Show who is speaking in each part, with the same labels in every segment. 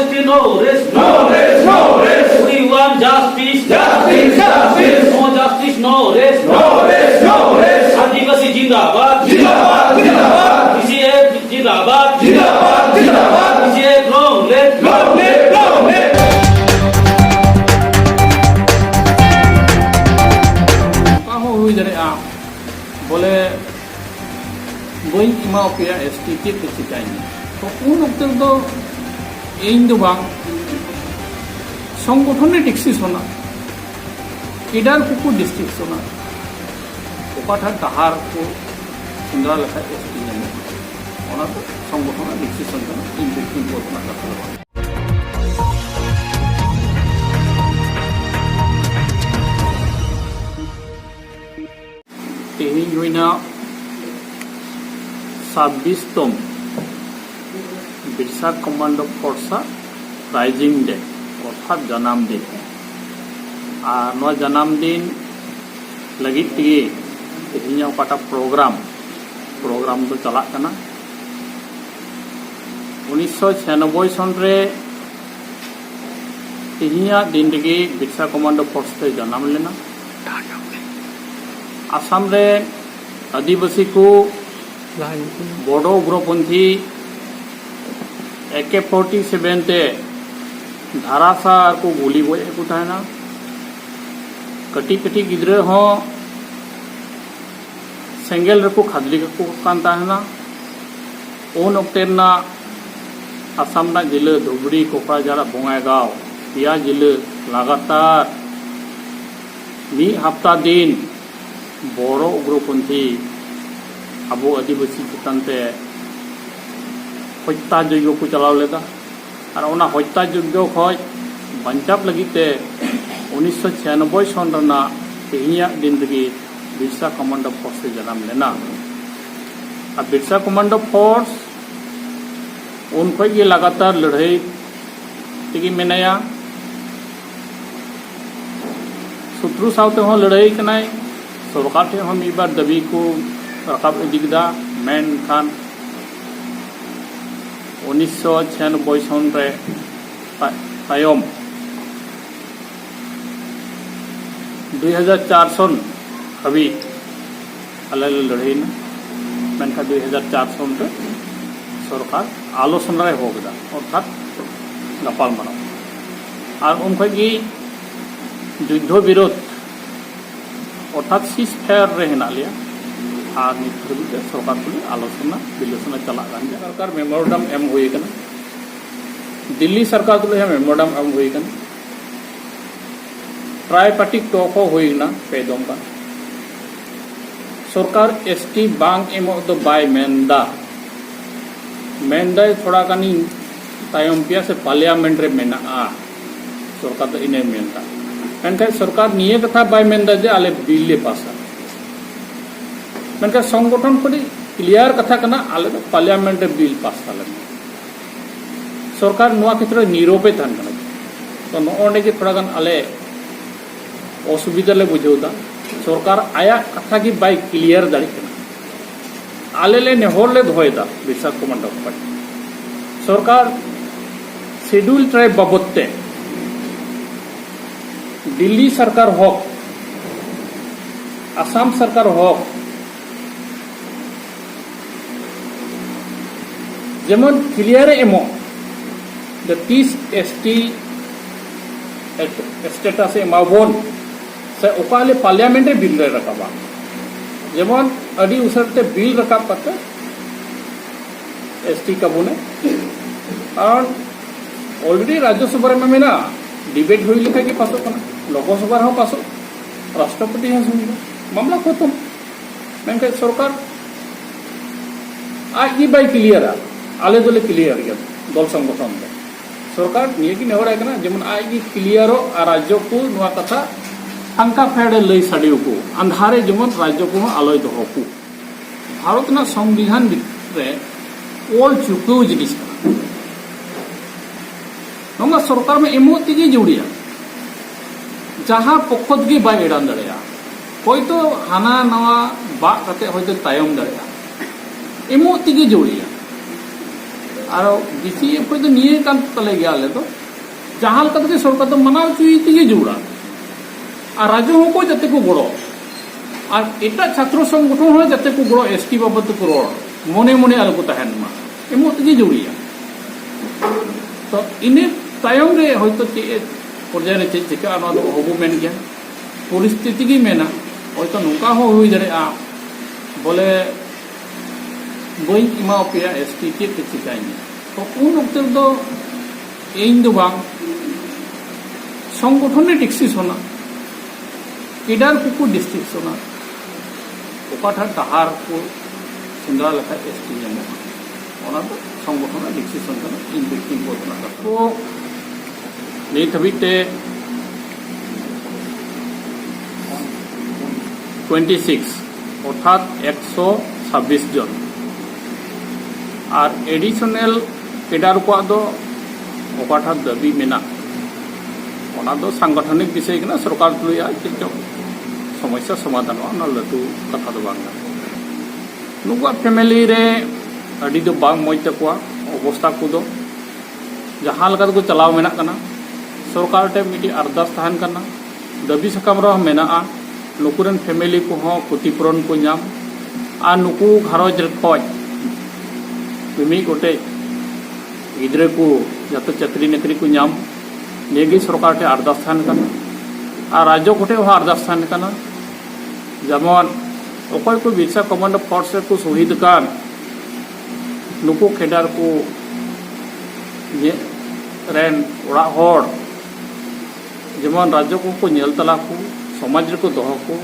Speaker 1: ST, no rest.
Speaker 2: No rest, no rest.
Speaker 1: We want justice.
Speaker 2: Justice, justice.
Speaker 1: No justice, no rest.
Speaker 2: No rest, no rest.
Speaker 1: आदिवासी जिंदाबाद.
Speaker 2: जिंदाबाद, जिंदाबाद.
Speaker 1: PCF जिंदाबाद.
Speaker 2: जिंदाबाद, जिंदाबाद.
Speaker 1: PCF long live.
Speaker 2: Long live, long live.
Speaker 3: हुई जरे आप बोले बई इमा पे ST चेक के चिकाइनी तो उन अक्तर दो इन दो बांग संगठन ने टिक्सी सोना केदार कुकु डिस्ट्रिक्ट सोना उपाठा कहार को सुंदरा लखा ST ने ओना तो संगठन ने टिक्सी सोना इन बिल्कुल बहुत ना करता तेहिं हुईना 26तम Birsa commando force raising day अर्थात जन्मदिन और नवा जन्मदिन लगी तेगे तेहिं ओकाटा प्रोग्राम तो चला कना 1996 सन रे तेहिं दिन रेगे बिरसा कमांडो फोर्स ते जन्म लेना आसाम रे आदिवासी को बोडो उग्रपंथी AK-47 ते धारासा को गोली गोए को ताना कटी कटी गिद्रे हो सेंगेल रको खादली को कान ताना ओन ओक्टेना आसाम ना जिले धुबरी कोकराझार बंगाईगांव पिया जिले लगातार मी हफ्ता दिन बोरो उग्रपंथी अब आदिवासी चितानते हत्या यज्ञ को चलाव लेदा और ओना हत्या यज्ञ खय बंचाव लगिते 1996 सन रना तेहिया दिन रेगे बिरसा कमांडो फोर्स जन्म लेना और बिरसा कमांडो फोर्स उन खय ये लगातार लड़ाई तेगी मेनाया शत्रु सावते हो लड़ाई कनाय सरकार ठे हम एक बार दाबी को रकाब इदिगदा मेन खान 1996 सन रे तायम 2004 सन हबी आले लड़ाई ना मेनका 2004 सन रे सरकार आलोचना रे होगदा अर्थात गपाल मानो और उनखै गी युद्ध विरोध अर्थात सीज फायर रे हेना लिया और नित सरकार को आलोचना विलोचना चला सरकार मेमोरेंडम एम हुई कना दिल्ली सरकार तो मेमोरेंडम एम हुई कना ट्राइपार्टिक टॉक हुई ना पेदों का सरकार ST बांग एमो तो बाय मेंदा थोड़ा कानी तायम पिया से पार्लियामेंट रे मेना सरकार तो इने मेंदा मेनका सरकार निये कथा बाय मेंदा जे आले बिल ले पासा मेनका संगठन को क्लियर कथा कना आले तो पार्लियामेंट रे बिल पास साले सरकार नवा क्षेत्र नीरोपे थान कना तो नोंडे के थोड़ा गन आले असुविधा ले बुझौदा सरकार आया कथा की बाय क्लियर दाड़ी कना आले ले नेहोर ले धोयदा बिरसा कमांडो पार्टी सरकार शेड्यूल ट्राइब बाबते दिल्ली सरकार हक आसाम सरकार हक जेमन क्लियर एमो द 30 ST स्टेटस एमाबोन से ओकाले पार्लियामेंट रे बिल रे रकाबा जेमन अडी उसरते बिल रकाब करते ST काबुने और ऑलरेडी राज्यसभा में मेना डिबेट हुई लिखा कि पासो कना लोकसभा हो पासो राष्ट्रपति है सुन मामला खत्म मैं सरकार आज बाय क्लियर आले दोले क्लियर गया दल संगठन में सरकार निये की नेहर है जेमन आज क्लियर और राज्य को नुआ कथा अंका फेडे लई साडियो को अंधारे जेमन राज्य को आलोय दो को भारत ना संविधान रे ओल चुको जिनिस नोंगा सरकार में एमोती की जुड़िया जहाँ पक्षत की बाय एडान दड़ेया कोई तो हाना नवा बा कते होयतो तायम दड़ेया एमोती की जुड़िया और बेसी अखोज तो निये कान तले गया आले तो जहां लका तके सरकार तो मनाव चुई तेगे जुड़ा और राज्य को जाते को गड़ो और एटा छात्र संगठन हो जाते को गड़ो एसटी बाबत को रोड मने मने आलो को तहन मा एमो तेगे जुड़िया तो इने तायम रे होयतो चे पर्याय रे चे चिका ना दो होबो मेन गया परिस्थिति की मेना होयतो नुका हो हुई दरेआ बोले बई इमा पेया एसटी के चिकाई तो उन वक्त दो इन दो बांग संगठन ने डिस्कशन केडार को डिस्ट्रिक्शन ओकाठा डाहार को सेंद्रा लेखा एसटी नेमो ओना तो संगठन डिस्कशन करना इन बिल्डिंग को बना तो नित हबीते 26 अर्थात 126 जन और एडिशनल केडार को ओकाठा दाबी मेना ओना दो सांगठनिक विषय कना सरकार तुलया चेक समस्या समाधान ना लटू कथा दो बांगा नुआ फैमिली रे अडी दो बांग मoj तकवा अवस्था को दो जहां लगा को चलाव मेना कना सरकार टे मिटी अरदास तहन कना दाबी सकाम रो मेना नुकुरन फैमिली को हो क्षतिपूरण को नाम आ नुकु घरज रे खोज मिमी गोटे गिद्रे को जतो चाकरी नकरी को नाम नेगी सरकार टे अरदास तहन कना और राज्य कोटे हो अरदास तहन कना जेमन अकय को बिरसा कमांडो फोर्स को शहीद कान नुकु खेडार को ये रेन ओड़ा होड़ जेमन राज्य को नेल तला को समाज रे को दोह को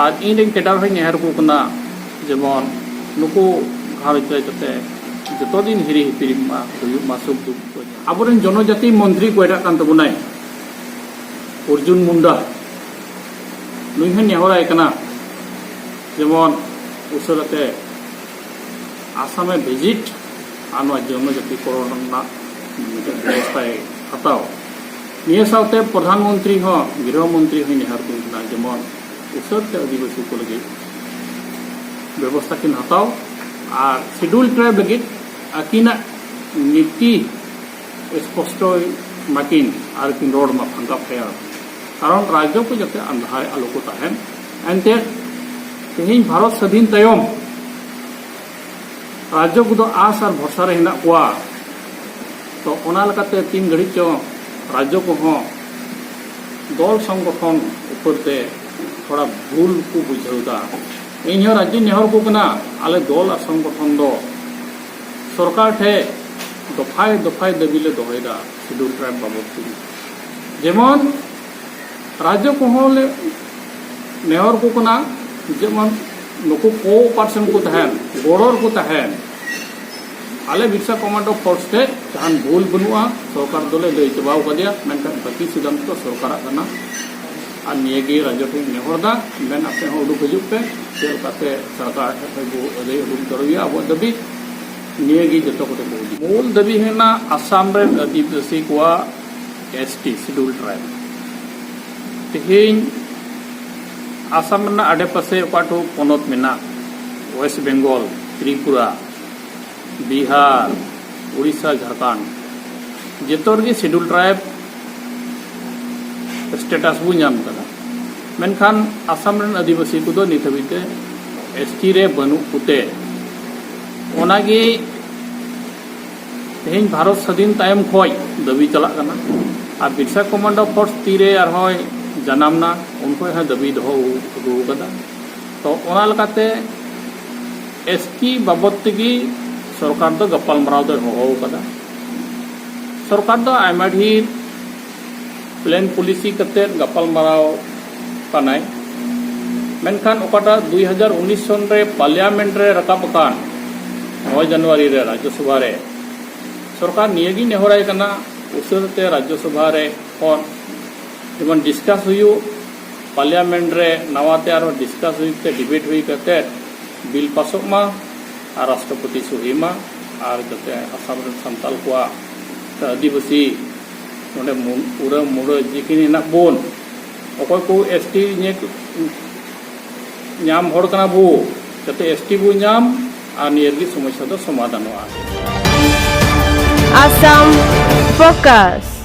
Speaker 3: और इन केडार है नेहर को कना जेमन नुकु घारज जते जतो दिन हिरी हिपिरी मा हुयु मा सुख दुख को आबोरेन जनजाति मंत्री को एटा कान तबुनाय अर्जुन मुंडा नुई हन नेहराय कना जेमन उसरते आसामे विजिट आनो जनजाति कोरोना व्यवस्था हताव निये सावते प्रधानमंत्री हो गृह मंत्री हो नेहर को जेमन उसरते आदिवासी को लगे व्यवस्था किन हताव और शेड्यूल ट्राइब लगे आकिना नीति स्पष्ट माकिन और किन रोड में फंका फेर कारण राज्य को जाते अंधाय आलो को तहन एंते तेहिं भारत स्वाधीन तयम राज्य को आस और भरसा रे हेना कोआ तो ओना लकाते 3 घड़ी चो राज्य को हो दल संगठन ऊपरते थोड़ा भूल को बुझाउदा इन राज्य नेहर को कना आले दल और संगठन दो सरकार ठे दफाय दफाय दबिले दोहैदा शेड्यूल ट्राइब बाबत जेमन राज्य को होले नेहर को कना जेमन नुकु को पर्सन को तहन गोड़र को तहन आले बिरसा कमांडो फोर्स ते जहां भूल बनुआ सरकार दोले लई जवाब कदिया मेनका बाकी सिद्धांत तो सरकार आना और नियगी राज्य ठे नेहरदा मेन आपे हो उडुक हजु पे चेलकाते सरकार ठे बो अदे उडुक दरबिया अब दबी नियगी जतो को मूल दबी हेना आसाम रे आदिवासी को एसटी शेड्यूल ट्राइब तेहिं आसाम ना आडे पासे पाटो पोनत मेना वेस्ट बेंगल त्रिपुरा बिहार उड़ीसा झारखंड जेतोर गे शेड्यूल ट्राइब स्टेटस बु नाम कदा मेनखान आसाम रन आदिवासी को नित हबीते एसटी रे बनु पुते ओनागे तेहिं भारत स्वाधीन तायम खोय दाबी चला कना और बिरसा कमांडो फोर्स तीरे और होय जनामना उनको यहाँ दबी दो कदा तो ओना लकाते एसटी बाबत की सरकार दो गपाल मराव दो हो कदा सरकार दो आयमा ढेर प्लान पॉलिसी कते गपाल मराव कानाय मेनखान ओकाटा 2019 सन रे पार्लियामेंट रे रकाब कान 9 जनवरी रे राज्यसभा रे सरकार नियगी नेहराय कना उसरते राज्यसभा रे और जेमन डिस्कस हुई पार्लियामेंट रे नवाते आरो डिस्कस हुई डिबेट हुई करते बिल पासों मा और राष्ट्रपति सही मा और जते आसाम रे संताल को आदिवासी नोडे पूरा मुड़ जिकिन ना बोन अकय को एसटी ने नाम हड़ कना बो जते एसटी बो नाम और नियगी समस्या दो समाधान हुआ
Speaker 4: Assam Focus.